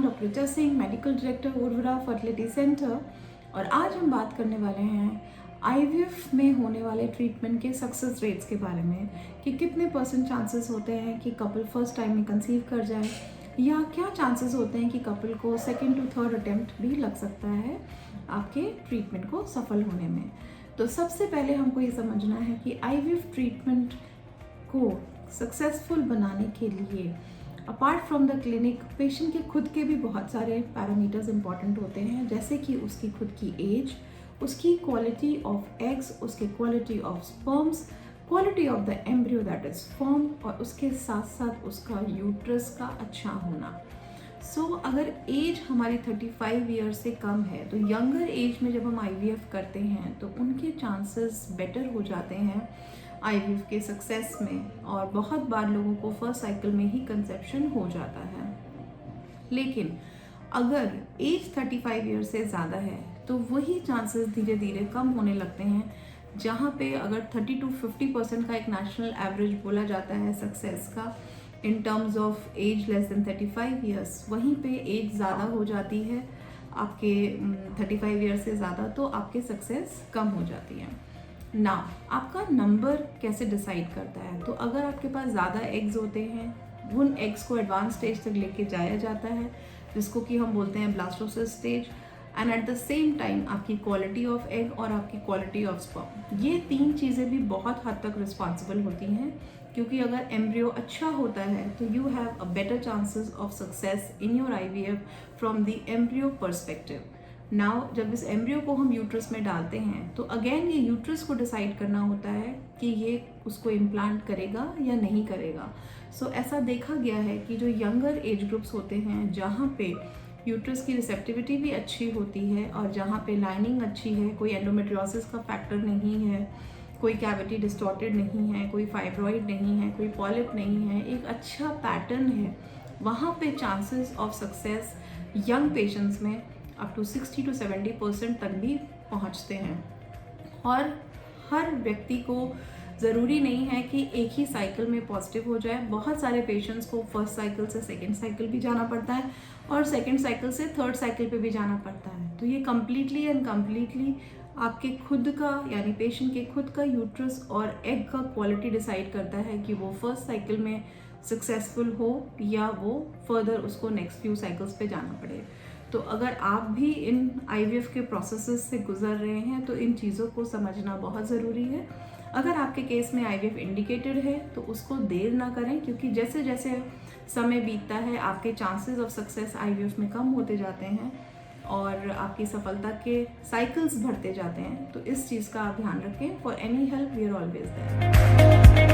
नाम doctor Richa Singh, medical director उर्वरा fertility centre. और आज हम बात करने वाले हैं आईवीएफ में होने वाले ट्रीटमेंट के सक्सेस रेट्स के बारे में कि कितने % चांसेस होते हैं कि कपल फर्स्ट टाइम में कंसीव कर जाए, या क्या चांसेस होते हैं कि कपल को सेकेंड टू थर्ड अटेम्प्ट भी लग सकता है आपके ट्रीटमेंट को सफल होने में। तो सबसे पहले हमको ये समझना है कि आईवीएफ ट्रीटमेंट को सक्सेसफुल बनाने के लिए apart from the clinic patient के खुद के भी बहुत सारे पैरामीटर्स इंपॉर्टेंट होते हैं, जैसे कि उसकी खुद की एज, उसकी क्वालिटी ऑफ एग्स, उसके quality of sperms, quality of the embryo that is form, और उसके साथ साथ उसका यूट्रस का अच्छा होना। अगर एज हमारी 35 ईयर से कम है तो यंगर एज में जब हम आईवीएफ करते हैं तो उनके चांसेस बेटर हो जाते हैं आईवीएफ के सक्सेस में, और बहुत बार लोगों को फर्स्ट साइकिल में ही कंसेप्शन हो जाता है। लेकिन अगर एज 35 ईयर से ज़्यादा है तो वही चांसेस धीरे धीरे कम होने लगते हैं, जहाँ पे अगर 30 to 50% का एक नेशनल एवरेज बोला जाता है सक्सेस का in terms of age less than 35 years, वहीं पे एज ज़्यादा हो जाती है आपके 35 ईयर से ज़्यादा, तो आपके सक्सेस कम हो जाती है ना। आपका नंबर कैसे डिसाइड करता है? तो अगर आपके पास ज़्यादा एग्स होते हैं, उन एग्स को एडवांस स्टेज तक लेके जाया जाता है जिसको कि हम बोलते हैं blastocyst stage, and at the same time आपकी क्वालिटी ऑफ एग और आपकी क्वालिटी ऑफ स्पर्म, ये 3 चीज़ें भी बहुत हद तक रिस्पॉन्सिबल होती हैं, क्योंकि अगर एम्ब्रियो अच्छा होता है तो you have a better chances of success in your IVF from the embryo perspective. Now जब इस एम्ब्रियो को हम यूट्रस में डालते हैं तो अगेन ये यूट्रस को डिसाइड करना होता है कि ये उसको इम्प्लांट करेगा या नहीं करेगा। ऐसा देखा गया है कि जो यंगर एज ग्रुप्स होते हैं, जहाँ पे यूट्रस की रिसेप्टिविटी भी अच्छी होती है और जहाँ पे लाइनिंग अच्छी है, कोई एंडोमेट्रियोसिस का फैक्टर नहीं है, कोई कैविटी डिस्टॉर्टेड नहीं है, कोई फाइब्रॉइड नहीं है, कोई पॉलिप नहीं है, एक अच्छा पैटर्न है, वहाँ पे chances of success young patients में अप टू 60 to 70% तक भी पहुँचते हैं। और हर व्यक्ति को ज़रूरी नहीं है कि एक ही साइकिल में पॉजिटिव हो जाए। बहुत सारे पेशेंट्स को फर्स्ट साइकिल से सेकेंड साइकिल भी जाना पड़ता है और सेकेंड साइकिल से थर्ड साइकिल पे भी जाना पड़ता है। तो ये कम्प्लीटली एंड कम्प्लीटली आपके खुद का, यानी पेशेंट के खुद का यूट्रस और एग का क्वालिटी डिसाइड करता है कि वो फर्स्ट साइकिल में सक्सेसफुल हो या वो फर्दर उसको नेक्स्ट फ्यू साइकिल्स पे जाना पड़े। तो अगर आप भी इन आईवीएफ के प्रोसेसेस से गुजर रहे हैं तो इन चीज़ों को समझना बहुत ज़रूरी है। अगर आपके केस में आईवीएफ इंडिकेटेड है तो उसको देर ना करें, क्योंकि जैसे जैसे समय बीतता है आपके चांसेस ऑफ सक्सेस आईवीएफ में कम होते जाते हैं और आपकी सफलता के साइकिल्स बढ़ते जाते हैं। तो इस चीज़ का आप ध्यान रखें। For any help we are always there.